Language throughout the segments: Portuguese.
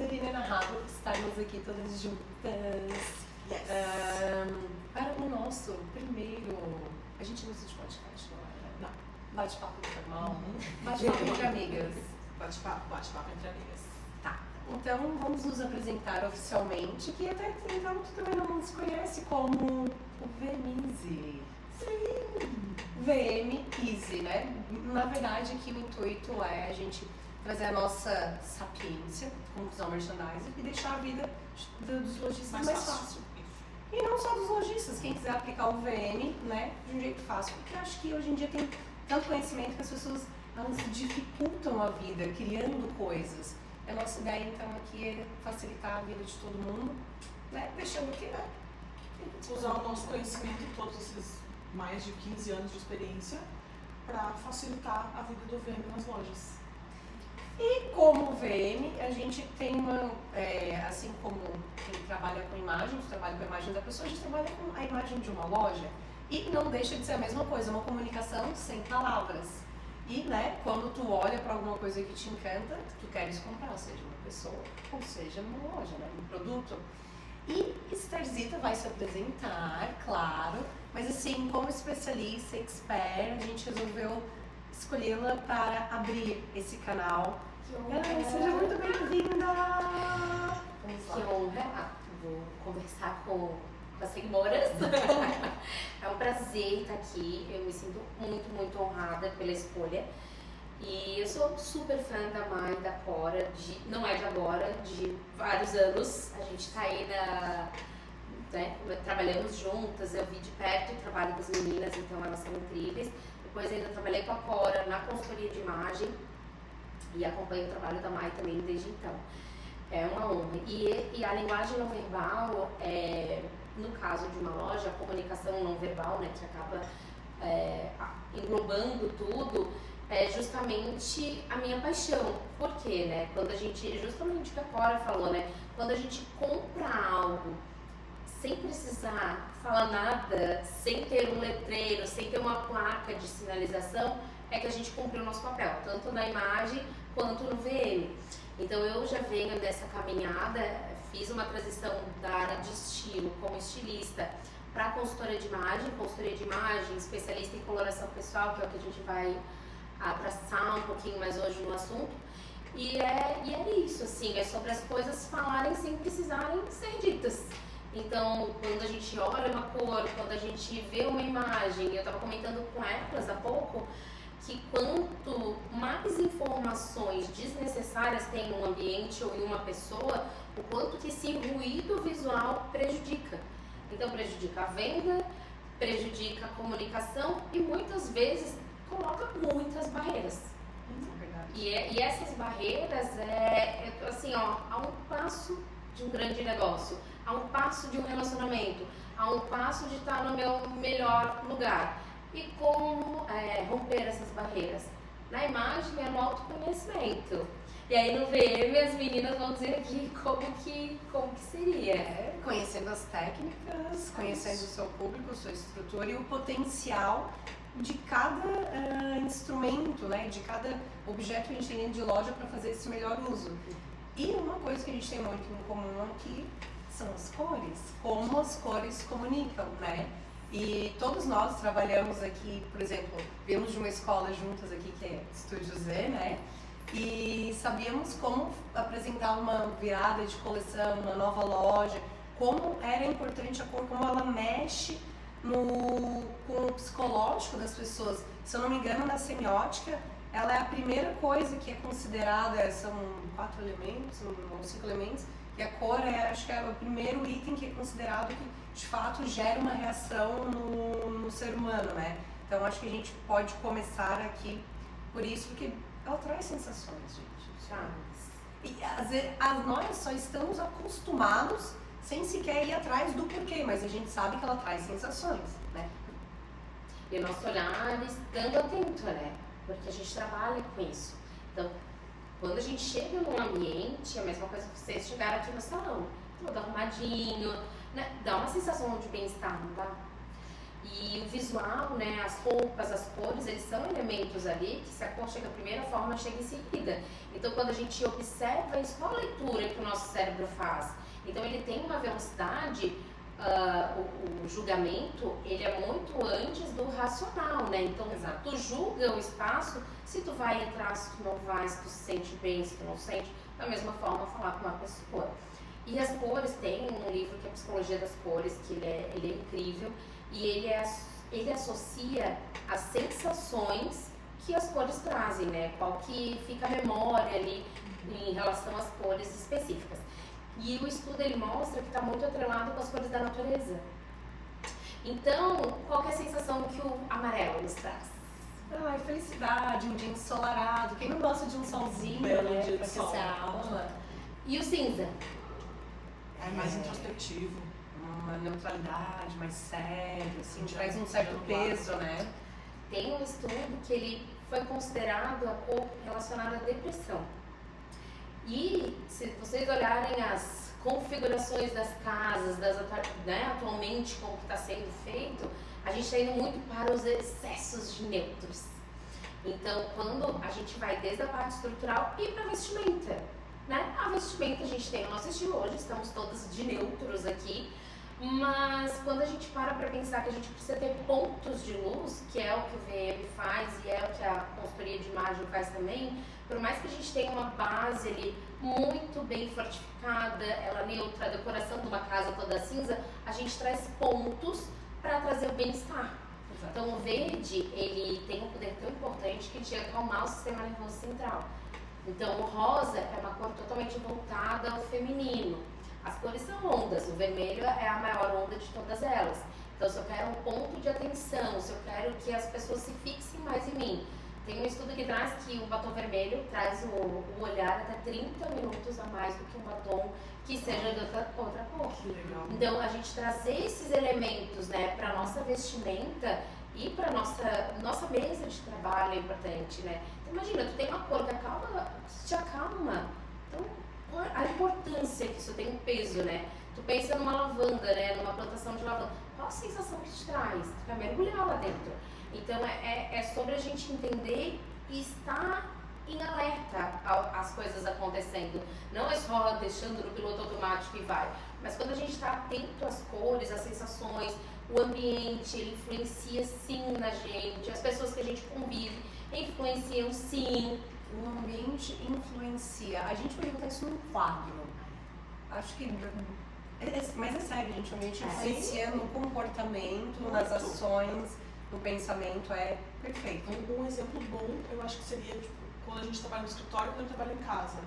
prazer inenarrável estarmos aqui todas juntas. Yes. Para o nosso primeiro... A gente não usa de podcast, não é? Não. Bate-papo informal. Bate-papo entre amigas. Bate-papo entre amigas. Tá. Então, vamos nos apresentar oficialmente, que até então tu também não nos conhece como o VMeasy. Sim. VM Easy, né? Na verdade, aqui o intuito é a gente trazer a nossa sapiência como visual merchandiser e deixar a vida dos lojistas mais fácil. E não só dos lojistas, quem quiser aplicar o VM, né, de um jeito fácil, porque eu acho que hoje em dia tem tanto conhecimento que as pessoas elas dificultam a vida criando coisas. A nossa ideia então aqui é facilitar a vida de todo mundo, né, deixando que, né, Usar o nosso conhecimento, todos esses mais de 15 anos de experiência, para facilitar a vida do VM nas lojas. E como VM, a gente tem uma, assim como quem trabalha com imagens, trabalha com a imagem da pessoa, a gente trabalha com a imagem de uma loja. E não deixa de ser a mesma coisa, uma comunicação sem palavras. E, né, quando tu olha para alguma coisa que te encanta, tu queres comprar, seja uma pessoa, ou seja numa loja, né, um produto. E Estarzita vai se apresentar, claro, mas assim, como especialista, expert, a gente resolveu escolhê-la para abrir esse canal. Que honra! Seja muito bem-vinda! Que honra! Vou conversar com as seguidoras. É um prazer estar aqui. Eu me sinto muito honrada pela escolha. E eu sou super fã da Mai e da Cora, não é de agora, de vários anos. A gente está aí né, trabalhamos juntas, eu vi de perto o trabalho das meninas, então elas são incríveis. Depois ainda trabalhei com a Cora na consultoria de imagem e acompanho o trabalho da Mai também desde então. É uma honra. E a linguagem não verbal, no caso de uma loja, a comunicação não verbal, né, que acaba englobando tudo, é justamente a minha paixão. Por quê, né? Quando a gente, justamente o que a Cora falou, né? Quando a gente compra algo sem precisar falar nada, sem ter um letreiro, sem ter uma placa de sinalização, é que a gente cumpriu o nosso papel, tanto na imagem quanto no VM. Então eu já venho dessa caminhada, fiz uma transição da área de estilo como estilista para consultoria de imagem, especialista em coloração pessoal, que é o que a gente vai abraçar um pouquinho mais hoje no assunto. E é isso, assim, é sobre as coisas falarem sem precisarem ser ditas. Então, quando a gente olha uma cor, quando a gente vê uma imagem, eu estava comentando com elas há pouco, que quanto mais informações desnecessárias tem num ambiente ou em uma pessoa, o quanto que esse ruído visual prejudica. Então, prejudica a venda, prejudica a comunicação e muitas vezes coloca muitas barreiras. E essas barreiras assim, ó, a um passo de um grande negócio, a um passo de um relacionamento, a um passo de estar no meu melhor lugar. E como romper essas barreiras? Na imagem é no autoconhecimento. E aí no VM as meninas vão dizer aqui como que seria. Conhecendo as técnicas, conhecendo o seu público, sua estrutura e o potencial de cada instrumento, né, de cada objeto que a gente tem dentro de loja para fazer esse melhor uso. E uma coisa que a gente tem muito em comum aqui são as cores, como as cores comunicam, né? E todos nós trabalhamos aqui, por exemplo, viemos de uma escola juntas aqui que é Estúdio Z, né? E sabíamos como apresentar uma virada de coleção, uma nova loja, como era importante a cor, como ela mexe com o psicológico das pessoas. Se eu não me engano, na semiótica, ela é a primeira coisa que é considerada, são 4 elementos, ou 5 elementos, e a cor acho que é o primeiro item que é considerado que, de fato, gera uma reação no ser humano, né? Então, acho que a gente pode começar aqui por isso, porque ela traz sensações, gente. Sabe? E às vezes, nós só estamos acostumados sem sequer ir atrás do porquê, mas a gente sabe que ela traz sensações, né? E o nosso olhar estando atento, né? Porque a gente trabalha com isso. Então, quando a gente chega num ambiente, é a mesma coisa que vocês chegaram aqui no salão, todo arrumadinho, né? Dá uma sensação de bem-estar, não dá? E o visual, né, as roupas, as cores, eles são elementos ali que se a cor chega primeiro, a forma chega em seguida. Então, quando a gente observa isso, qual a leitura que o nosso cérebro faz? Então, ele tem uma velocidade, o julgamento, ele é muito antes do racional, né? Então, tu julga o espaço, se tu vai entrar, se tu não vai, se tu se sente bem, se tu não sente, da mesma forma falar com uma pessoa. E as cores, tem um livro que é a Psicologia das Cores, que ele é incrível, e ele associa as sensações que as cores trazem, né? Qual que fica a memória ali em relação às cores específicas. E o estudo ele mostra que está muito atrelado com as cores da natureza. Então, qual que é a sensação que o amarelo nos traz? Ai, felicidade, um dia ensolarado. Quem não gosta de um solzinho, Belo né? dia de Pra sol. aquecer a alma. E o cinza? É mais introspectivo. Uma neutralidade mais séria, assim, Sim, traz um certo claro. peso, né? Tem um estudo que ele foi considerado a cor relacionada à depressão. E se vocês olharem as configurações das casas, né, atualmente como está sendo feito, a gente está indo muito para os excessos de neutros. Então, quando a gente vai desde a parte estrutural e para a vestimenta, né? A vestimenta a gente tem o nosso estilo hoje, estamos todos de neutros aqui, mas quando a gente para pensar que a gente precisa ter pontos de luz, que é o que o VM faz e é o que a consultoria de imagem faz também, por mais que a gente tenha uma base ali muito bem fortificada, ela neutra, a decoração de uma casa toda cinza, a gente traz pontos para trazer o bem-estar. Então o verde, ele tem um poder tão importante que chega a acalmar o sistema nervoso central. Então o rosa é uma cor totalmente voltada ao feminino. As cores são ondas, o vermelho é a maior onda de todas elas. Então se eu quero um ponto de atenção, se eu quero que as pessoas se fixem mais em mim, tem um estudo que traz que o batom vermelho traz o olhar até 30 minutos a mais do que um batom que seja de outra cor. Que legal. Então a gente trazer esses elementos, né, para nossa vestimenta e para nossa mesa de trabalho é importante, né? Então, imagina, tu tem uma cor que te acalma. Então, a importância que isso tem um peso, né? Tu pensa numa lavanda, né? Numa plantação de lavanda. Qual a sensação que te traz? Tu quer mergulhar lá dentro. Então, é sobre a gente entender e estar em alerta às coisas acontecendo. Não é só deixando no piloto automático e vai. Mas quando a gente está atento às cores, às sensações, o ambiente, ele influencia sim na gente. As pessoas que a gente convive influenciam sim. O ambiente influencia. A gente pode botar isso num quadro. Acho que... mas é sério, gente. O ambiente influencia no comportamento, nas ações, no pensamento. É perfeito. Um exemplo bom, eu acho que seria, tipo, quando a gente trabalha no escritório e quando a gente trabalha em casa.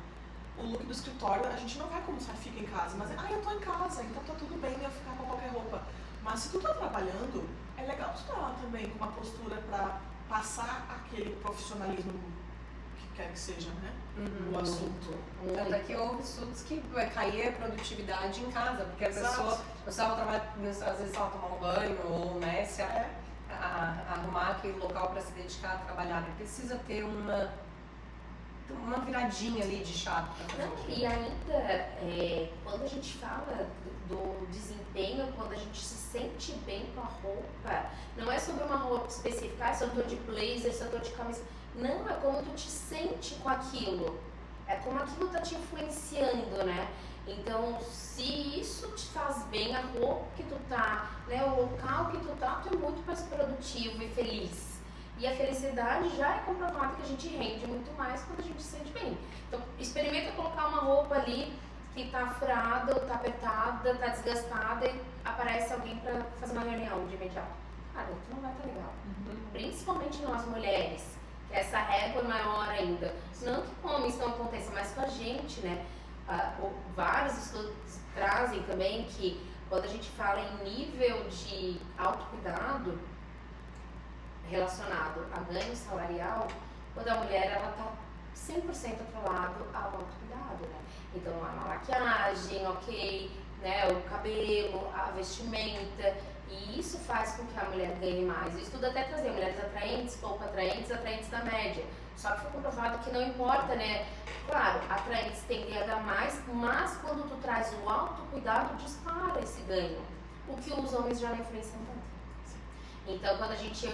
O look do escritório, a gente não vai como se fica em casa, mas eu tô em casa, então tá tudo bem eu ficar com qualquer roupa. Mas se tu tá trabalhando, é legal tu estar lá também com uma postura pra passar aquele profissionalismo que quer que seja, né? O assunto. Tanto é que houve estudos que vai cair a produtividade em casa, porque a pessoa estava trabalhando, às vezes ela tomar um banho, ou né, se arrumar aquele local para se dedicar a trabalhar. Né? Precisa ter uma viradinha ali de chave para fazer. Não, e ainda, quando a gente fala do desempenho, quando a gente se sente bem com a roupa, não é sobre uma roupa específica, se eu tô de blazer, se eu tô de camisa. Não, é como tu te sente com aquilo. É como aquilo tá te influenciando, né? Então, se isso te faz bem, a roupa que tu tá, né, o local que tu tá, tu é muito mais produtivo e feliz. E a felicidade já é comprovado que a gente rende muito mais quando a gente se sente bem. Então, experimenta colocar uma roupa ali que tá furada, ou tá apertada, tá desgastada e aparece alguém pra fazer uma reunião de imediato. Cara, tu não vai estar legal. Principalmente nós mulheres, que essa régua é maior ainda. Não que com homens não aconteça, mas com a gente, né? Vários estudos trazem também que quando a gente fala em nível de autocuidado relacionado a ganho salarial, quando a mulher ela tá 100% atrelado ao autocuidado, né? Então a maquiagem, ok, né? O cabelo, a vestimenta, e isso faz com que a mulher ganhe mais. O estudo até trazia mulheres atraentes, pouco atraentes, atraentes da média. Só que foi comprovado que não importa, né? Claro, atraentes tendem a dar mais, mas quando tu traz o autocuidado, dispara esse ganho. O que os homens já não influenciam tanto. Então, quando a gente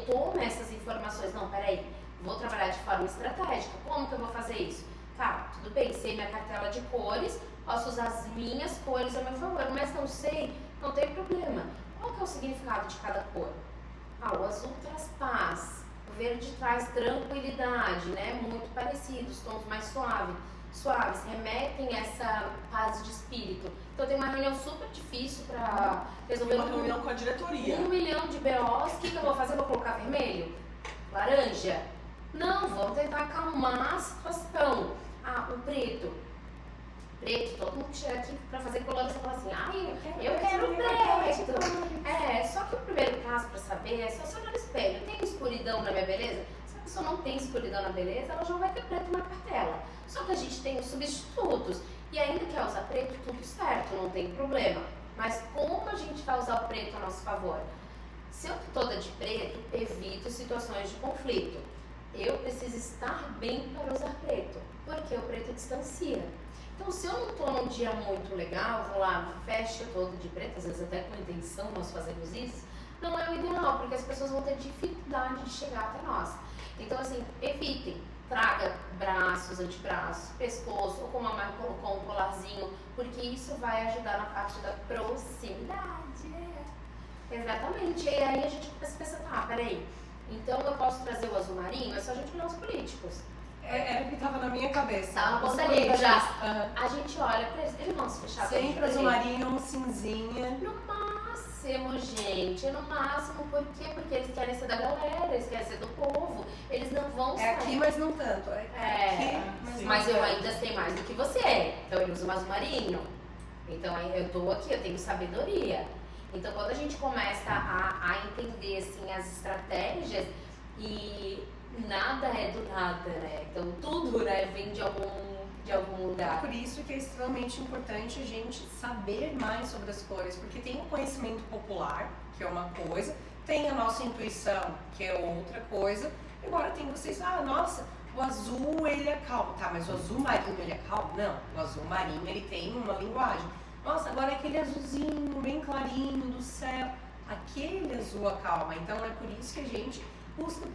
toma essas informações, não, peraí, vou trabalhar de forma estratégica, como que eu vou fazer isso? Tá, tudo bem, sei minha cartela de cores, posso usar as minhas cores a meu favor, mas não sei, não tem problema. Qual que é o significado de cada cor? O azul traz paz, o verde traz tranquilidade, né? Muito parecidos, tons mais suaves, remetem a essa paz de espírito. Então tem uma reunião super difícil para resolver uma reunião com a diretoria. 1 milhão de BOs, o que eu vou fazer? Vou colocar vermelho? Laranja? Não, vamos tentar acalmar a situação. O preto, todo mundo que chega aqui para fazer coloração fala assim, eu quero preto. Só que o primeiro passo para saber é só se olhar no espelho. Tem escuridão na minha beleza? Se a pessoa não tem escuridão na beleza, ela já vai ter preto na cartela. Só que a gente tem os substitutos. E ainda quer usar preto, tudo certo, não tem problema. Mas como a gente vai usar o preto a nosso favor? Se eu estou toda de preto, evito situações de conflito. Eu preciso estar bem para usar preto, porque o preto distancia. Então, se eu não estou num dia muito legal, vou lá, fecho todo de preto, às vezes até com intenção nós fazemos isso, não é o ideal, porque as pessoas vão ter dificuldade de chegar até nós. Então, assim, evitem. Traga braços, antebraços, pescoço, ou como a Mari colocou, um colarzinho, porque isso vai ajudar na parte da proximidade. Exatamente. E aí a gente começa a pensar, peraí, então eu posso trazer o azul marinho? É só a gente olhar os políticos. Era o que estava na minha cabeça. Tá na ponta língua já. A gente olha pra eles não se fechar. Sempre azul marinho, um cinzinha. No máximo, gente. No máximo, por quê? Porque eles querem ser da galera, eles querem ser do povo. Eles não vão sair. Aqui, mas não tanto. Mas eu ainda sei mais do que você. Então eu uso um azul marinho. Então eu tô aqui, eu tenho sabedoria. Então quando a gente começa a entender assim, as estratégias e nada é do nada, né? Então tudo, né, vem de algum lugar. Por isso que é extremamente importante a gente saber mais sobre as cores, porque tem o conhecimento popular, que é uma coisa, tem a nossa intuição, que é outra coisa, e agora tem vocês, nossa, o azul ele é calmo, tá, mas o azul marinho ele é calmo? Não, o azul marinho ele tem uma linguagem. Nossa, agora aquele azulzinho bem clarinho do céu, aquele azul acalma, então é por isso que a gente busca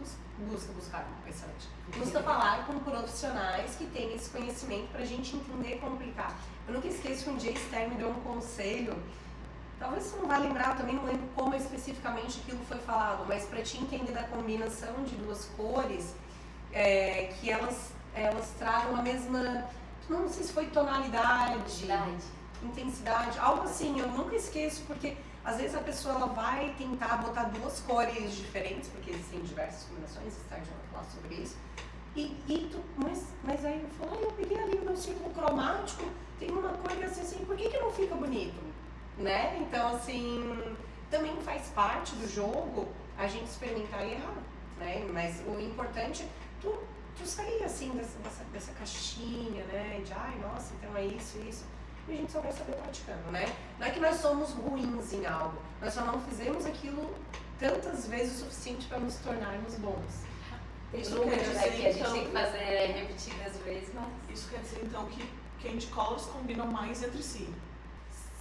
falar com profissionais que têm esse conhecimento para a gente entender como aplicar. Eu nunca esqueço que um dia a Esther me deu um conselho, talvez você não vai lembrar, eu também não lembro como especificamente aquilo foi falado, mas para te entender da combinação de duas cores, que elas tragam a mesma, não sei se foi tonalidade, intensidade, algo assim, eu nunca esqueço, porque às vezes a pessoa ela vai tentar botar duas cores diferentes, porque existem diversas combinações, a gente vai falar sobre isso. Mas aí eu falo, eu peguei ali o meu círculo cromático, tem uma cor que assim, por que não fica bonito? Né? Então, assim, também faz parte do jogo a gente experimentar e errar, né? Mas o importante é tu sair assim dessa caixinha, né? De, nossa, então é isso. E a gente só vai saber praticando, né? Não é que nós somos ruins em algo, nós só não fizemos aquilo tantas vezes o suficiente para nos tornarmos bons. Isso quer dizer que a gente tem que fazer repetidas vezes, mas... Isso quer dizer, então, que candy colors combinam mais entre si?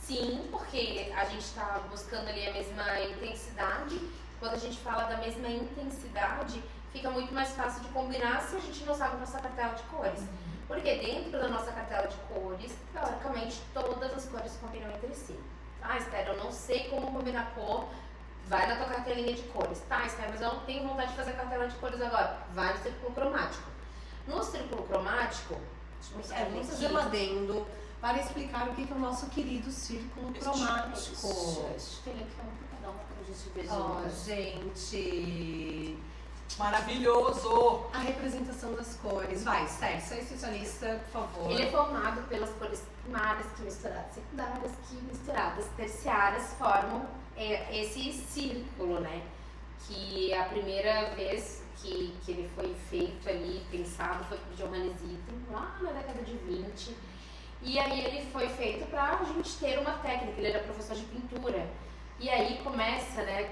Sim, porque a gente está buscando ali a mesma intensidade. Quando a gente fala da mesma intensidade, fica muito mais fácil de combinar se a gente não sabe nossa cartela de cores. Porque dentro da nossa cartela de cores, teoricamente, todas as cores combinam entre si. Esther, eu não sei como combinar cor. Vai na tua cartelinha de cores. Esther, mas eu não tenho vontade de fazer cartela de cores agora. Vai no círculo cromático. No círculo cromático, vamos fazer um adendo para explicar o que é o nosso querido círculo cromático. Gente... Maravilhoso! A representação das cores. Vai, Esther, você é especialista, por favor. Ele é formado pelas cores primárias que misturadas, secundárias que misturadas, terciárias formam esse círculo, né? Que a primeira vez que ele foi feito ali, pensado, foi por Johannes Itten, lá na década de 20. E aí ele foi feito para a gente ter uma técnica, ele era professor de pintura. E aí começa, né,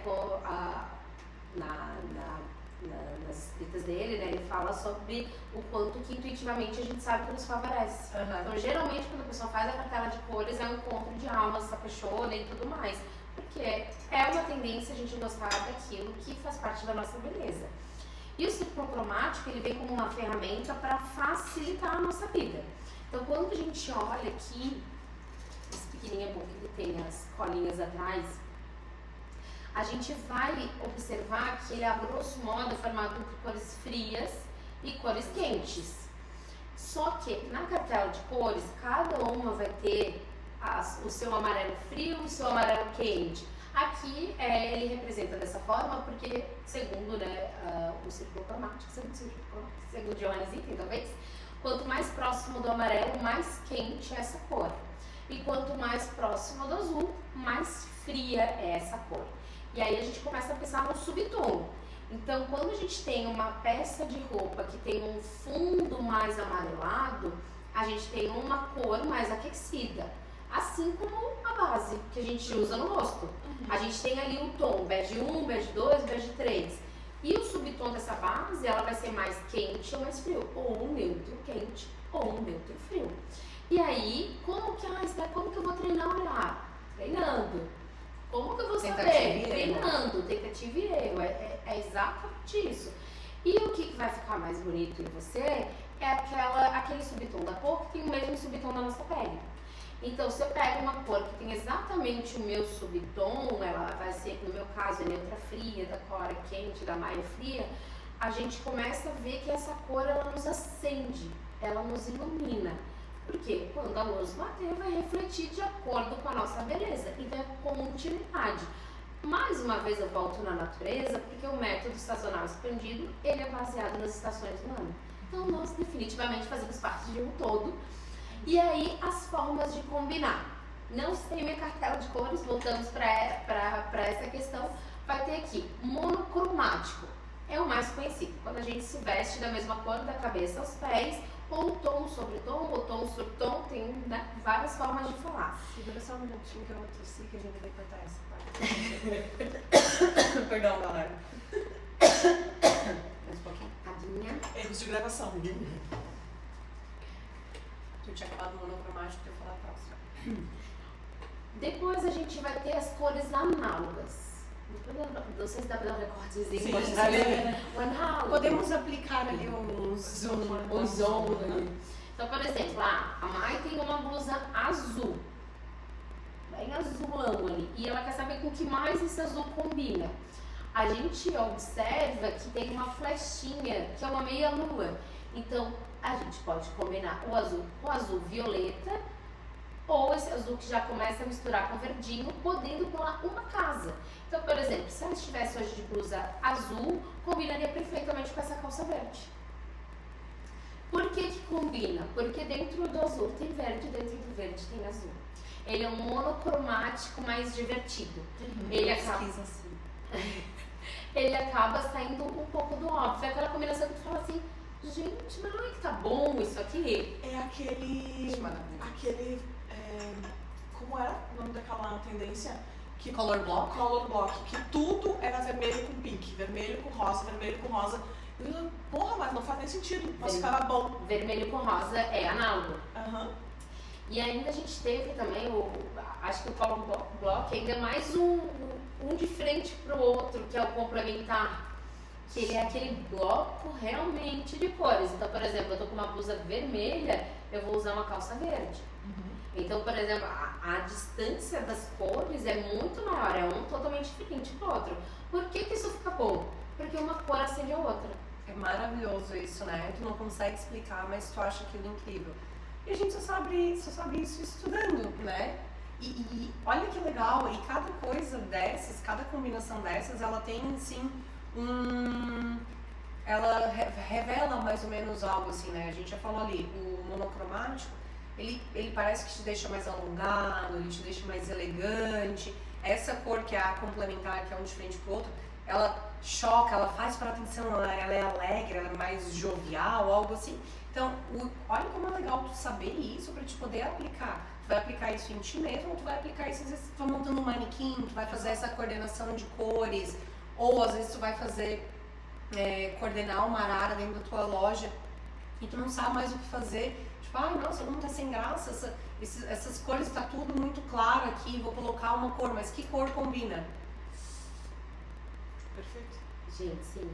nas escritas dele, né, ele fala sobre o quanto que intuitivamente a gente sabe que nos favorece. Então, geralmente, quando a pessoa faz a cartela de cores, é um encontro de almas, se apaixona e tudo mais. Porque é uma tendência a gente gostar daquilo que faz parte da nossa beleza. E o círculo cromático, ele vem como uma ferramenta para facilitar a nossa vida. Então, quando a gente olha aqui, esse pequenininho é bom que ele tem as colinhas atrás, a gente vai observar que ele é, a grosso modo, formado por cores frias e cores quentes. Só que na cartela de cores, cada uma vai ter o seu amarelo frio e o seu amarelo quente. Aqui ele representa dessa forma porque, segundo o círculo cromático, segundo Johannes Itten, talvez, quanto mais próximo do amarelo, mais quente é essa cor. E quanto mais próximo do azul, mais fria é essa cor. E aí a gente começa a pensar no subtom. Então, quando a gente tem uma peça de roupa que tem um fundo mais amarelado, a gente tem uma cor mais aquecida. Assim como a base que a gente usa no rosto. A gente tem ali o tom bege 1, bege 2, bege 3. E o subtom dessa base, ela vai ser mais quente ou mais frio. Ou um neutro quente ou um neutro frio. E aí, como que eu vou treinar o olhar? Treinando. Como que eu vou saber? Treinando, tentativa e erro. É exatamente isso. E o que vai ficar mais bonito em você é aquele subtom da cor que tem o mesmo subtom da nossa pele. Então, se eu pego uma cor que tem exatamente o meu subtom, ela vai ser, no meu caso, neutra fria, da cora quente, da maia fria, a gente começa a ver que essa cor, ela nos acende, ela nos ilumina. Porque quando a luz bater, vai refletir de acordo com a nossa beleza. Então, é continuidade. Mais uma vez, eu volto na natureza, porque o método sazonal expandido, ele é baseado nas estações do ano. Então, nós definitivamente fazemos parte de um todo. E aí, as formas de combinar. Não sei minha cartela de cores, voltamos para essa questão. Vai ter aqui, monocromático. É o mais conhecido. Quando a gente se veste da mesma cor da cabeça aos pés, ou tom sobre tom, ou tom sobre tom, tem várias formas de falar. Segura só um minutinho que eu vou tossir, que a gente vai cortar essa parte. Perdão, galera. Mais um pouquinho. Tadinha. Erros de gravação. Tu tinha acabado o monocromático, eu vou falar a próxima. Depois a gente vai ter as cores análogas. Não sei se dá pra dar um recortezinho. Sim, pode sim. dar o análogo. Podemos aplicar ali um zoom. Então, por exemplo, a Mai tem uma blusa azul. Bem azulão ali. E ela quer saber com que mais esse azul combina. A gente observa que tem uma flechinha, que é uma meia-lua. Então, a gente pode combinar o azul com o azul violeta, ou esse azul que já começa a misturar com o verdinho, podendo pular uma casa. Então, por exemplo, se ela estivesse hoje de blusa azul, combinaria perfeitamente com essa calça verde. Por que que combina? Porque dentro do azul tem verde, dentro do verde tem azul. Ele é um monocromático mais divertido. Ele acaba saindo um pouco do óbvio. É aquela combinação que tu fala assim, gente, mas não é que tá bom isso aqui? É aquele... como era o nome daquela tendência? Color block? Color block, que tudo era vermelho com pink, vermelho com rosa, vermelho com rosa. Eu, porra, mas não faz nem sentido, mas ficava bom. Vermelho com rosa é análogo. Uhum. E ainda a gente teve também, acho que o color block ainda é mais um de frente pro outro, que é o complementar. Que ele é aquele bloco realmente de cores. Então, por exemplo, eu tô com uma blusa vermelha, eu vou usar uma calça verde. Então, por exemplo, a distância das cores é muito maior, é um totalmente diferente do outro. Por que que isso fica bom? Porque uma cor acende a outra. É maravilhoso isso, né? Tu não consegue explicar, mas tu acha aquilo incrível. E a gente só sabe isso estudando, né? E olha que legal, e cada coisa dessas, cada combinação dessas, ela tem, sim, ela revela mais ou menos algo assim, né? A gente já falou ali, o monocromático, ele parece que te deixa mais alongado, ele te deixa mais elegante. Essa cor que é a complementar, que é um diferente pro outro, ela choca, ela faz para atenção, ela é alegre, ela é mais jovial, algo assim. Então, olha como é legal tu saber isso para te poder aplicar. Tu vai aplicar isso em ti mesmo, ou tu vai aplicar isso, às vezes tu tá montando um manequim, tu vai fazer essa coordenação de cores, ou às vezes tu vai fazer, coordenar uma arara dentro da tua loja e tu não sabe mais o que fazer. Tipo, ai, nossa, todo mundo tá sem graça, essas cores tá tudo muito claro aqui, vou colocar uma cor, mas que cor combina? Perfeito. Gente, sim.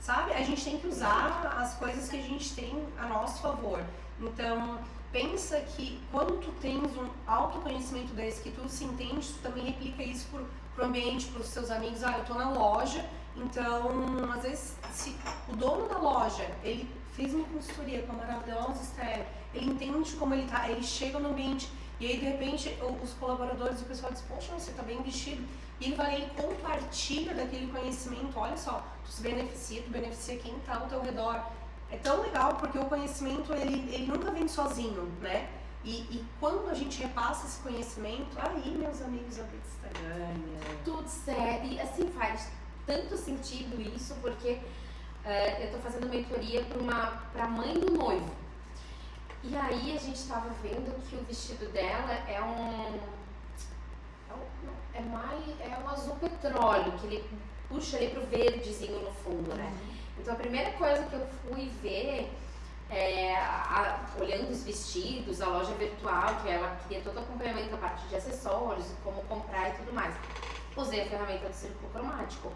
Sabe? A gente tem que usar as coisas que a gente tem a nosso favor. Então, pensa que quando tu tens um autoconhecimento desse, que tu se entende, tu também replica isso pro ambiente, pros seus amigos. Ah, eu tô na loja, então, às vezes, se o dono da loja, ele fez uma consultoria com a maravilhosa Esther, ele entende como ele tá, ele chega no ambiente e aí, de repente, os colaboradores, o pessoal diz, poxa, você tá bem vestido. E ele vai e compartilha daquele conhecimento. Olha só, tu beneficia quem está ao teu redor. É tão legal porque o conhecimento, ele nunca vem sozinho, né? E quando a gente repassa esse conhecimento, aí, meus amigos, a Brita ganha. Tudo certo. E assim, faz tanto sentido isso, porque eu tô fazendo mentoria para a mãe do noivo. E aí a gente estava vendo que o vestido dela é um azul petróleo, que ele puxa ali pro verdezinho no fundo, né? Então a primeira coisa que eu fui ver, olhando os vestidos, a loja virtual, que ela queria todo o acompanhamento da parte de acessórios, como comprar e tudo mais. Usei a ferramenta do círculo cromático.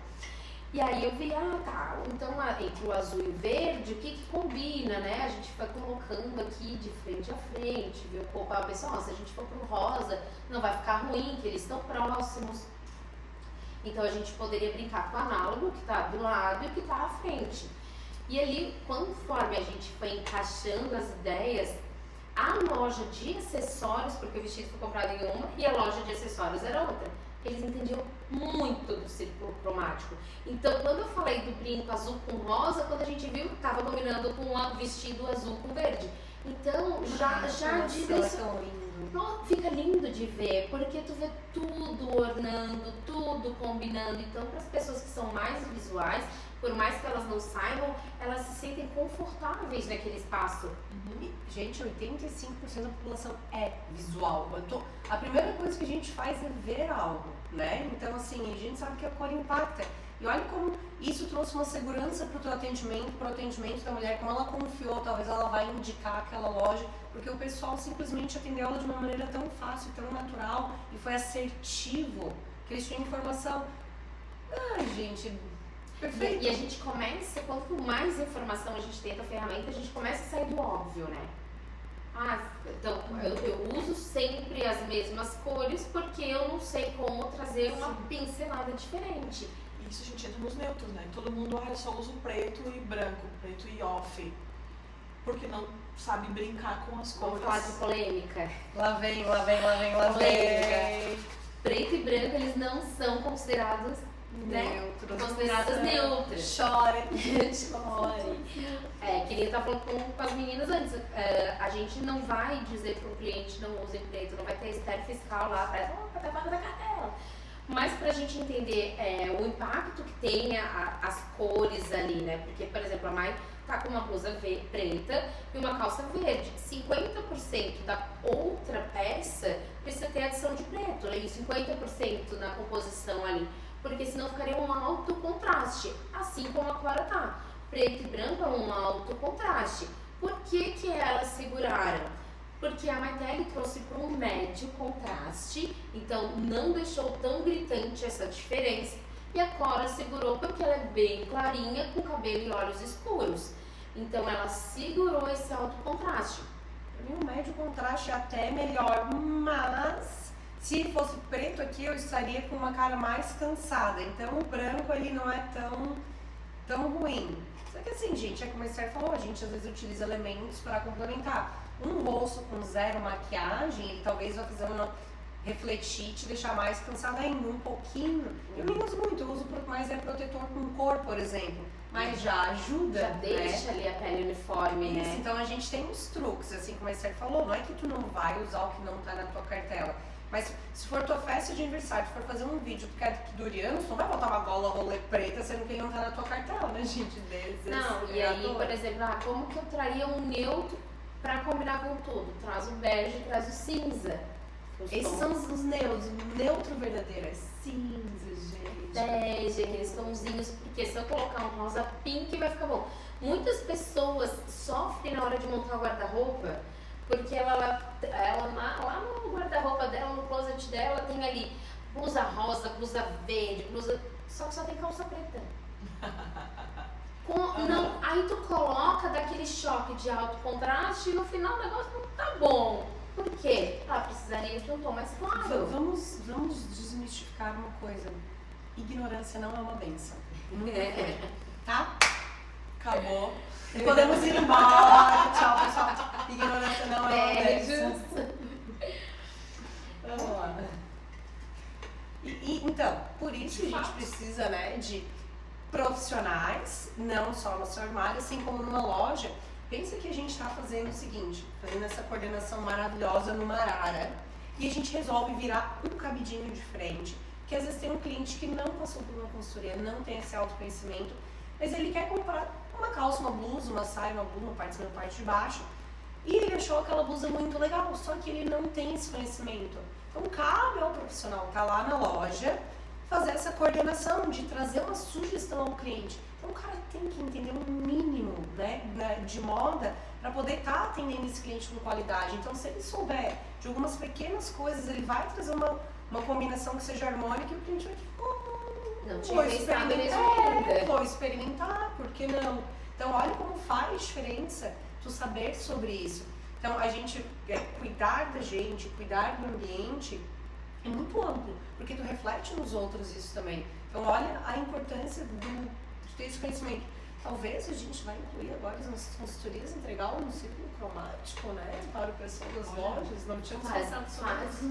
E aí eu vi, então entre o azul e o verde, o que combina, né? A gente vai colocando aqui de frente a frente, viu? A pessoa, se a gente for pro rosa, não vai ficar ruim, que eles estão próximos. Então a gente poderia brincar com o análogo, que tá do lado e que tá à frente. E ali, conforme a gente foi encaixando as ideias, a loja de acessórios, porque o vestido foi comprado em uma e a loja de acessórios era outra, eles entendiam muito do círculo cromático. Então, quando eu falei do brinco azul com rosa, quando a gente viu, estava combinando com um vestido azul com verde. Então, já fica lindo de ver, porque tu vê tudo ornando, tudo combinando. Então, para as pessoas que são mais visuais, por mais que elas não saibam, elas se sentem confortáveis naquele espaço. Gente, 85% da população é visual. A primeira coisa que a gente faz é ver algo, né? Então, assim, a gente sabe que a cor impacta. E olha como isso trouxe uma segurança para o teu atendimento, para o atendimento da mulher, como ela confiou, talvez ela vai indicar aquela loja, porque o pessoal simplesmente atendeu ela de uma maneira tão fácil, tão natural, e foi assertivo, que eles tinham informação. Ai, gente, perfeito. E a gente começa, quanto mais informação a gente tem da ferramenta, a gente começa a sair do óbvio, né? Então eu uso sempre as mesmas cores porque eu não sei como trazer uma pincelada diferente. Isso a gente entra nos neutros, né? Todo mundo só usa o preto e branco, preto e off. Porque não sabe brincar com as cores. Vamos falar de polêmica. Lá vem. Preto e branco, eles não são considerados neutros. Chore. Queria estar falando com as meninas antes. A gente não vai dizer para o cliente não use preto, não vai ter estéreo fiscal lá atrás, tá debaixo da cartela. Mas para a gente entender o impacto que tem as cores ali, né? Porque, por exemplo, a Mai tá com uma blusa preta e uma calça verde. 50% da outra peça precisa ter adição de preto, né? E 50% na composição ali. Porque senão ficaria um alto contraste, assim como a Clara tá. Preto e branco é um alto contraste. Por que elas seguraram? Porque a Maitelle trouxe para um médio contraste, então não deixou tão gritante essa diferença. E a Cora segurou porque ela é bem clarinha, com cabelo e olhos escuros. Então ela segurou esse alto contraste. Para mim o médio contraste é até melhor, mas se fosse preto aqui eu estaria com uma cara mais cansada. Então o branco ele não é tão ruim. Só que assim, gente, é como a Esther falou, a gente às vezes utiliza elementos para complementar. Um rosto com zero maquiagem, ele talvez vai fazer refletir, te deixar mais cansada ainda um pouquinho. Eu nem uso muito, eu uso mais protetor com cor, por exemplo. Mas já ajuda, já deixa ali a pele uniforme, isso, né? Então a gente tem uns truques, assim como a Esther falou, não é que tu não vai usar o que não tá na tua cartela. Mas se for tua festa de aniversário, se for fazer um vídeo que quer que dure anos, tu não vai botar uma gola rolê preta, sendo que ele não tá na tua cartela, né, gente? Não, e aí, por exemplo, como que eu traria um neutro pra combinar com tudo? Traz o bege, traz o cinza. Esses são os neutros, o neutro verdadeiro é cinza, gente. Bege, aqueles tonzinhos, porque se eu colocar um rosa pink vai ficar bom. Muitas pessoas sofrem na hora de montar o guarda-roupa Porque ela lá no guarda-roupa dela, no closet dela, tem ali blusa rosa, blusa verde, só que só tem calça preta. Não, aí tu coloca daquele choque de alto contraste e no final o negócio não tá bom. Por quê? Precisaria de um tom mais claro. Vamos desmistificar uma coisa. Ignorância não é uma bênção. Tá? Acabou. E podemos ir embora. Tchau, pessoal. Ignorância não é uma bênção. Vamos lá. Então, por isso a gente precisa, né, de profissionais, não só no seu armário, assim como numa loja. Pensa que a gente está fazendo o seguinte, fazendo essa coordenação maravilhosa no Marara, e a gente resolve virar um cabidinho de frente, que às vezes tem um cliente que não passou por uma consultoria, não tem esse autoconhecimento, mas ele quer comprar uma calça, uma blusa, uma saia, uma blusa, uma parte de cima, uma parte de baixo, e ele achou aquela blusa muito legal, só que ele não tem esse conhecimento. Então cabe ao profissional estar lá na loja, fazer essa coordenação de trazer uma sugestão ao cliente. Então o cara tem que entender um mínimo, né, de moda para poder estar atendendo esse cliente com qualidade. Então se ele souber de algumas pequenas coisas, ele vai trazer uma combinação que seja harmônica e o cliente vai vou experimentar, por que não? Então olha como faz diferença tu saber sobre isso. Então a gente cuidar da gente, cuidar do ambiente é muito amplo, porque tu reflete nos outros isso também. Então olha a importância de ter esse conhecimento. Talvez a gente vai incluir agora as nossas consultorias, entregar um círculo cromático, né, para o pessoal das lojas. Não tínhamos pensado sobre isso.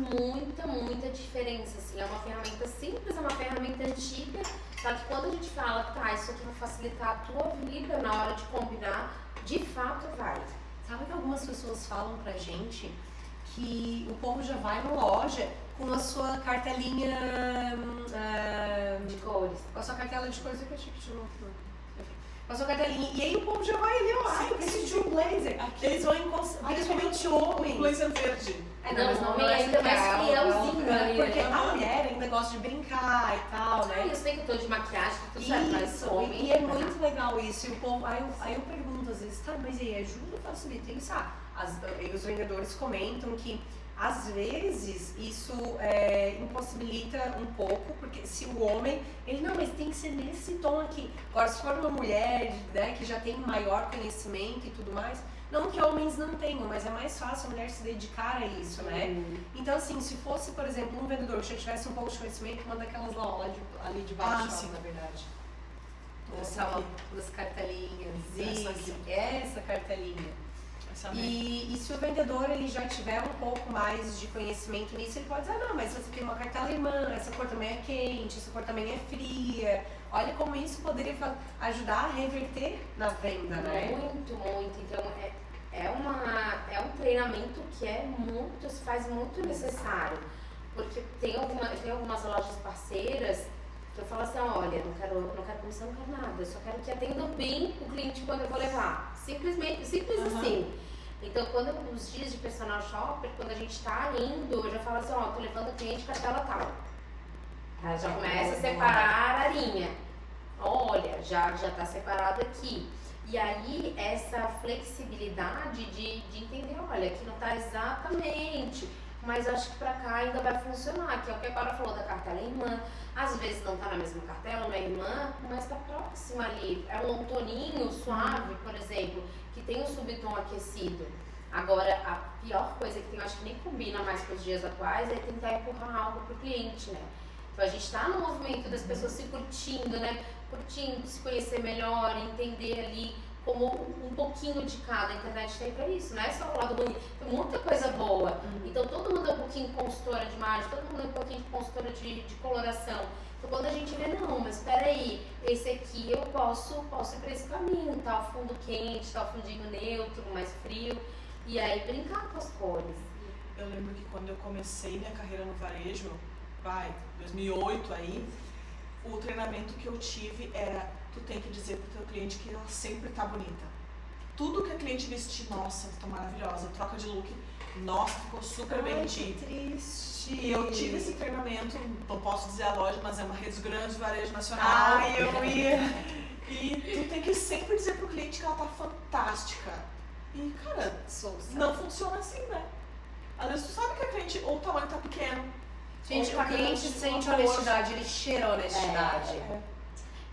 Faz muita diferença, assim. É uma ferramenta simples, é uma ferramenta antiga, só que quando a gente fala, isso aqui vai facilitar a tua vida na hora de combinar, de fato vai. Sabe que algumas pessoas falam pra gente que o povo já vai na loja com a sua cartelinha de cores. Com a sua cartela de cores, eu achei que tinha um outro. Com a sua cartelinha. E aí o povo já vai ali, ó, eu preciso de um blazer. Aqui. Eles vão principalmente homens. Blazer verde. Mas não é ainda mais fielzinho, né? Porque a mulher ainda gosta de brincar e tal, né? Eu sei que eu tô de maquiagem, tudo certo, mas homem. E é muito legal isso. E o povo, aí eu pergunto às vezes, mas aí ajuda a facilitar isso? Os vendedores comentam que às vezes isso impossibilita um pouco, porque se o homem, mas tem que ser nesse tom aqui. Agora, se for uma mulher, né, que já tem maior conhecimento e tudo mais, não que homens não tenham, mas é mais fácil a mulher se dedicar a isso, né? Então, assim, se fosse, por exemplo, um vendedor que já tivesse um pouco de conhecimento, uma daquelas ali de baixo, sim, na verdade. Das cartelinhas, essa cartelinha. E se o vendedor ele já tiver um pouco mais de conhecimento nisso, ele pode dizer, mas você tem uma cartela irmã, essa cor também é quente, essa cor também é fria. Olha como isso poderia ajudar a reverter na venda, né? Muito, muito. Então é um treinamento que se faz muito necessário. Porque tem algumas lojas parceiras que eu falo assim, olha, não quero comissão, não quero nada, eu só quero que atendam bem o cliente quando eu vou levar. Simples assim. Então, os dias de personal shopper, quando a gente está indo, eu já falo assim, tô levando o cliente cartela tal. Ela já começa a separar a arinha. Olha, já está separado aqui. E aí, essa flexibilidade de entender, olha, aqui não está exatamente, mas acho que para cá ainda vai funcionar, que é o que a Clara falou da cartela irmã. Às vezes não está na mesma cartela, não é irmã, mas está próxima ali. É um toninho suave, por exemplo, que tem um subtom aquecido. Agora, a pior coisa que tem, eu acho que nem combina mais com os dias atuais, é tentar empurrar algo para o cliente, né? Então a gente está no movimento das pessoas se curtindo, né? Curtindo, se conhecer melhor, entender ali como um pouquinho de cada. A internet tem para isso, não é só o lado ruim, tem muita coisa boa. Então todo mundo é um pouquinho consultora de imagem, todo mundo é um pouquinho consultora de coloração. Então quando a gente vê, mas espera aí, esse aqui eu posso ir para esse caminho, tá o fundo quente, tá o fundinho neutro, mais frio, e aí brincar com as cores. Eu lembro que quando eu comecei minha carreira no varejo, 2008 aí, o treinamento que eu tive era, tu tem que dizer pro teu cliente que ela sempre tá bonita. Tudo que a cliente vestir, nossa, tá maravilhosa, troca de look, nossa, ficou super bem de ti. Triste. E eu tive esse treinamento, não posso dizer a loja, mas é uma rede grande de varejo nacional. Eu ia. E tu tem que sempre dizer pro cliente que ela tá fantástica. E, cara, Souza. não funciona assim, né? Às vezes tu sabe que a cliente, ou o tamanho tá pequeno. Gente, ou o cliente grande, sente ou honestidade, ele cheira honestidade.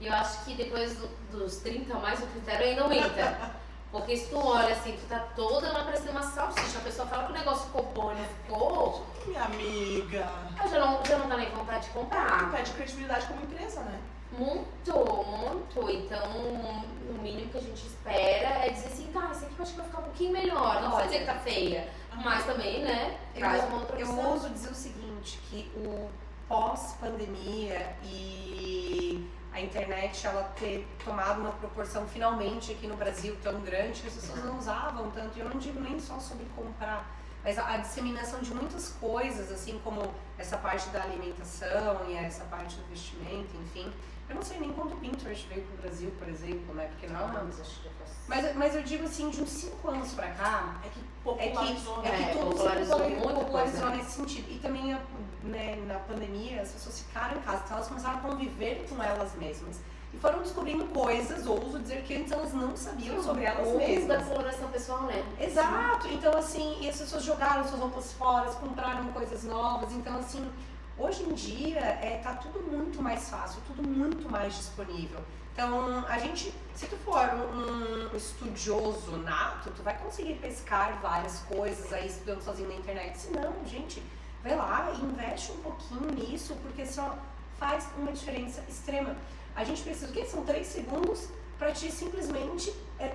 E eu acho que depois dos 30 a mais, o critério ainda aumenta. Porque se tu olha assim, tu tá toda lá parecendo uma salsicha, a pessoa fala que o negócio ficou bom e não ficou, Minha amiga. já não dá nem vontade de comprar. Pede credibilidade como empresa, né? Muito, muito. Então, o mínimo que a gente espera é dizer assim, tá, esse aqui eu acho que vai ficar um pouquinho melhor. Não precisa dizer que tá feia, mas também, né, traz uma outra Eu opção. ouso dizer o seguinte, que o pós-pandemia e a internet ela ter tomado uma proporção finalmente aqui no Brasil tão grande que as pessoas não usavam tanto, e eu não digo nem só sobre comprar, mas a disseminação de muitas coisas, assim como essa parte da alimentação e essa parte do vestimento, enfim. Eu não sei nem quando o Pinterest veio pro Brasil, por exemplo, né? Porque não, Mas acho que já faz- mas eu digo assim, de uns 5 anos pra cá, É que popularizou, é né? que tudo popularizou se muita popularizou coisa. nesse sentido. E também, né, na pandemia, as pessoas ficaram em casa, então elas começaram a conviver com elas mesmas. E foram descobrindo coisas, ouso dizer que antes elas não sabiam sobre elas Ou da mesmas. coloração pessoal, né? Exato! Então, assim, e as pessoas jogaram suas roupas fora, compraram coisas novas. Então, assim, hoje em dia, tá tudo muito mais fácil, tudo muito mais disponível. Então, a gente, se tu for um estudioso nato, tu vai conseguir pescar várias coisas aí estudando sozinho na internet. Se não, gente, vai lá e investe um pouquinho nisso, porque só faz uma diferença extrema. A gente precisa, o quê? São 3 segundos para te simplesmente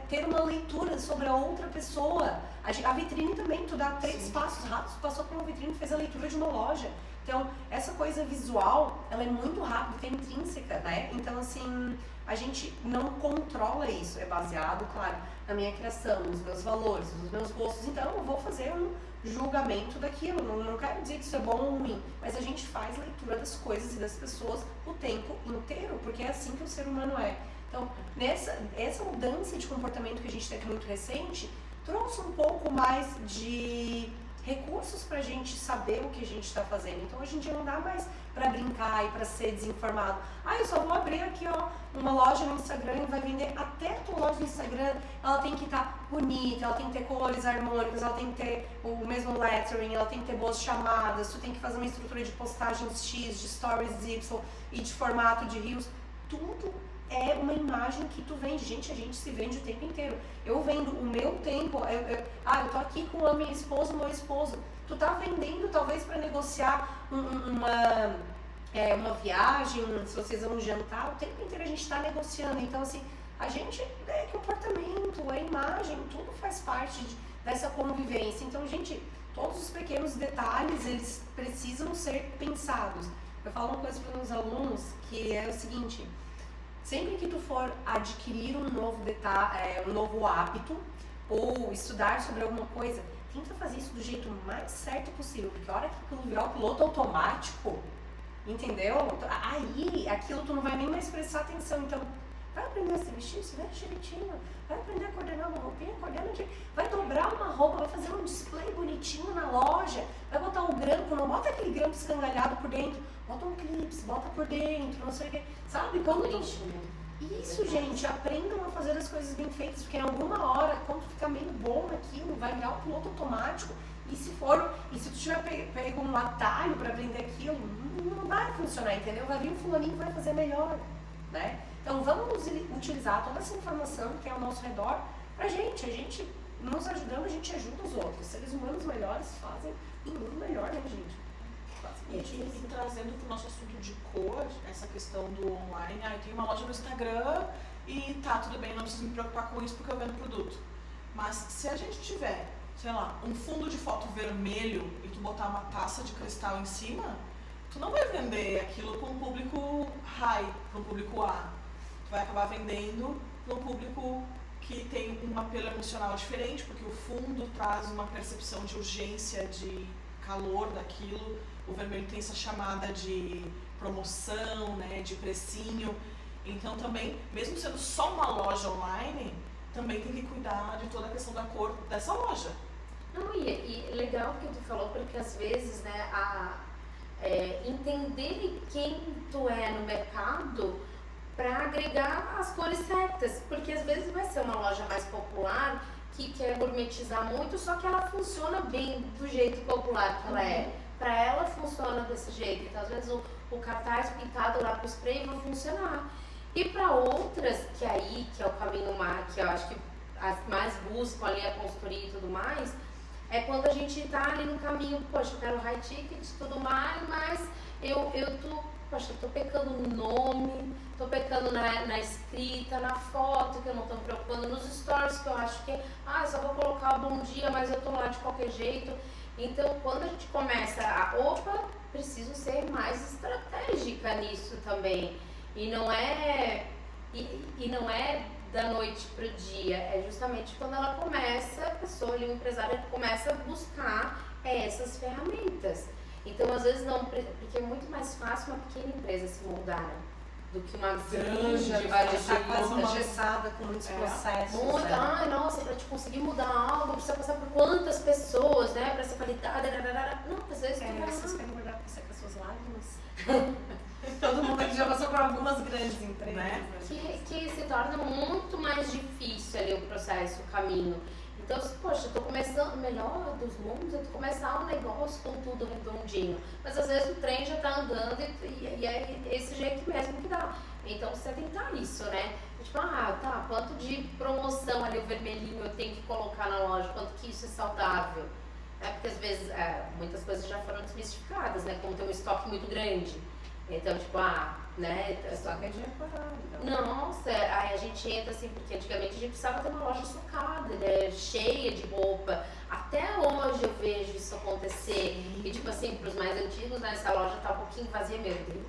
ter uma leitura sobre a outra pessoa. A vitrine também, tu dá 3 passos rápidos, passou por uma vitrine e fez a leitura de uma loja. Então, essa coisa visual, ela é muito rápida, é intrínseca, né? Então, assim, a gente não controla isso, é baseado, claro, na minha criação, nos meus valores, nos meus gostos. Então, eu vou fazer um julgamento daquilo, não quero dizer que isso é bom ou ruim, mas a gente faz leitura das coisas e das pessoas o tempo inteiro, porque é assim que o ser humano é. Então, essa mudança de comportamento que a gente teve muito recente, trouxe um pouco mais de recursos pra gente saber o que a gente está fazendo. Então, hoje em dia não dá mais pra brincar e pra ser desinformado. Ah, eu só vou abrir aqui, ó, uma loja no Instagram e vai vender. Até a tua loja no Instagram, ela tem que estar bonita, ela tem que ter cores harmônicas, ela tem que ter o mesmo lettering, ela tem que ter boas chamadas, tu tem que fazer uma estrutura de postagens X, de stories Y e de formato de reels. Tudo é uma imagem que tu vende. Gente, a gente se vende o tempo inteiro. Eu vendo o meu tempo, eu tô aqui com a minha esposa, o meu esposo. Tu tá vendendo talvez para negociar uma viagem, se vocês vão jantar, o tempo inteiro a gente tá negociando. Então, assim, a gente comportamento, a imagem, tudo faz parte dessa convivência. Então, gente, todos os pequenos detalhes, eles precisam ser pensados. Eu falo uma coisa para os alunos que é o seguinte: sempre que tu for adquirir um novo hábito ou estudar sobre alguma coisa, tenta fazer isso do jeito mais certo possível, porque a hora que aquilo virar o piloto automático, entendeu? Aí, aquilo tu não vai nem mais prestar atenção. Então, vai aprender a se vestir, se veste direitinho, vai aprender a coordenar uma roupinha, vai dobrar uma roupa, vai fazer um display bonitinho na loja, vai botar um grampo, não bota aquele grampo escangalhado por dentro, bota um clips, bota por dentro, não sei o que, sabe? Quando Isso, gente, aprendam a fazer as coisas bem feitas, porque em alguma hora, quando ficar meio bom naquilo, vai virar o piloto automático. E se tu tiver pego um atalho para aprender aquilo, não vai funcionar, entendeu? Vai vir um fulaninho que vai fazer melhor, né? Então vamos utilizar toda essa informação que é ao nosso redor pra gente. A gente nos ajudando, a gente ajuda os outros. Seres humanos melhores fazem um mundo melhor, né, gente? E trazendo para o nosso assunto de cor, essa questão do online, eu tenho uma loja no Instagram e tá, tudo bem, não preciso me preocupar com isso porque eu vendo produto. Mas se a gente tiver, sei lá, um fundo de foto vermelho e tu botar uma taça de cristal em cima, tu não vai vender aquilo para um público high, para um público A. Tu vai acabar vendendo para um público que tem um apelo emocional diferente, porque o fundo traz uma percepção de urgência, de calor daquilo. O vermelho tem essa chamada de promoção, né, de precinho. Então também, mesmo sendo só uma loja online, também tem que cuidar de toda a questão da cor dessa loja. Não, e legal o que tu falou, porque às vezes, né, entender quem tu é no mercado para agregar as cores certas, porque às vezes vai ser uma loja mais popular que quer gourmetizar muito, só que ela funciona bem do jeito popular que ela é. Pra ela funciona desse jeito. Então, às vezes, o cartaz pintado lá pro spray vai funcionar. E para outras, que é o caminho mais, que eu acho que as que mais buscam ali a consultoria e tudo mais, é quando a gente tá ali no caminho, poxa, eu quero high ticket e tudo mais, mas eu tô pecando no nome, tô pecando na escrita, na foto, que eu não tô me preocupando, nos stories, que eu acho que, só vou colocar bom dia, mas eu tô lá de qualquer jeito. Então, quando a gente começa preciso ser mais estratégica nisso também. E não é da noite pro dia, é justamente quando ela começa, a pessoa ali, o empresário, começa a buscar essas ferramentas. Então, às vezes não, porque é muito mais fácil uma pequena empresa se moldar do que uma grande, vai estar quase engessada com muitos processos. Muito, nossa, para te conseguir mudar algo, precisa passar por quantas pessoas, né, para ser qualidade, não, às vezes vocês querem guardar para secar suas lágrimas? Todo mundo aqui já passou por algumas grandes empresas, né? Que se torna muito mais difícil ali o processo, o caminho. Então, poxa, eu tô começando, melhor dos mundos, eu tô começando um negócio com tudo redondinho. Mas às vezes o trem já tá andando e é esse jeito mesmo que dá. Então, você tentar isso, né? Tipo, quanto de promoção ali, o vermelhinho eu tenho que colocar na loja, quanto que isso é saudável. Porque às vezes, muitas coisas já foram desmistificadas, né? Como tem um estoque muito grande. Então, tipo, né? Estoque é de temporada. Nossa, aí a gente entra assim, porque antigamente a gente precisava ter uma loja socada, né? Cheia de roupa. Até hoje eu vejo isso acontecer. E tipo assim, pros mais antigos, né? Essa loja tá um pouquinho vazia, meu Deus.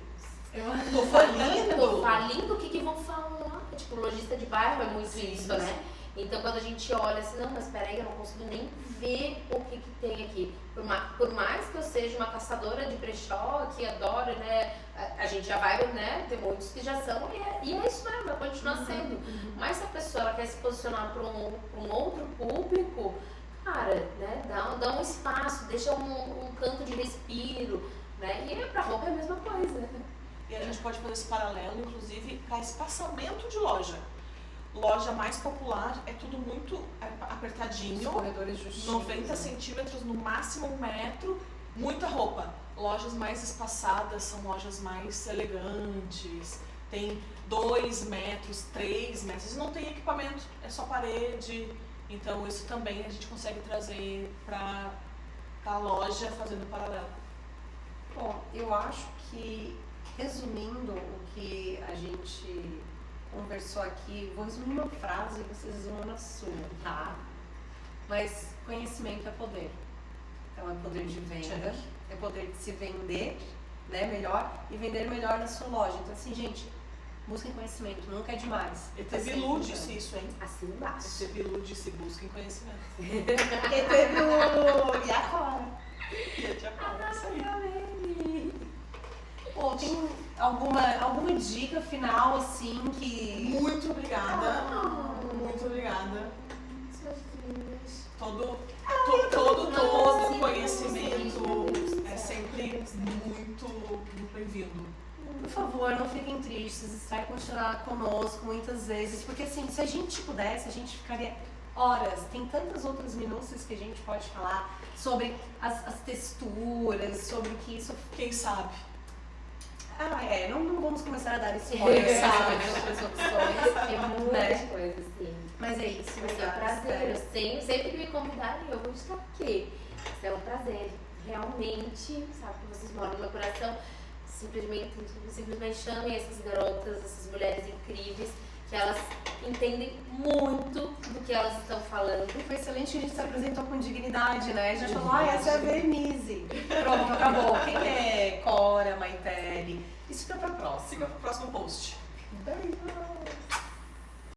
Tô falindo. Tô falindo, o que vão falar? Tipo, lojista de bairro é muito isso, né? Então, quando a gente olha assim, não, mas peraí, eu não consigo nem ver o que tem aqui. Por mais que eu seja uma caçadora de brechó, que adoro, né, a gente já vai, né, tem muitos que já são, e é isso mesmo, vai continuar sendo. Mas se a pessoa ela quer se posicionar para um outro público, cara, né, dá um espaço, deixa um canto de respiro, né, e pra roupa é a mesma coisa. E a gente pode fazer esse paralelo, inclusive, para espaçamento de loja. Loja mais popular é tudo muito apertadinho, corredores justinhos, 90 centímetros, no máximo 1 metro, muita roupa. Lojas mais espaçadas são lojas mais elegantes, tem 2 metros, 3 metros, não tem equipamento, é só parede. Então isso também a gente consegue trazer para a loja fazendo paralelo. Bom, eu acho que, resumindo o que a gente conversou aqui, vou resumir uma frase e vocês vão na sua, tá? Mas conhecimento é poder. Então é poder de venda, é poder de se vender, né, melhor, e vender melhor na sua loja. Então assim, gente, busquem conhecimento, nunca é demais. ET Bilu disse isso, hein? Assim embaixo. ET Bilu disse, busquem conhecimento. ET Bilu! E a Cora? E a tia Cora, isso aí. Pô, tem alguma dica final, assim, que... Muito obrigada. Muito obrigada. Todo conhecimento é sempre muito bem-vindo. Por favor, não fiquem tristes, vai continuar conosco muitas vezes, porque assim, se a gente pudesse, a gente ficaria horas. Tem tantas outras minúcias que a gente pode falar sobre as texturas, sobre o que isso... Quem sabe? Não vamos começar a dar spoiler, sabe? Outras opções, tem muita coisa, assim. Mas é isso, Vai ser um prazer. Eu sempre que me convidarem, eu vou estar aqui. Isso é um prazer. Realmente, sabe que vocês moram no meu coração. Simplesmente chamem essas garotas, essas mulheres incríveis, que elas entendem muito do que elas estão falando. Foi excelente que a gente se apresentou com dignidade, né? A gente falou, essa é a Vernise. Pronto, acabou. Quem é Cora, Maitele? Isso fica pra próxima. Fica pro próximo post. Beijo!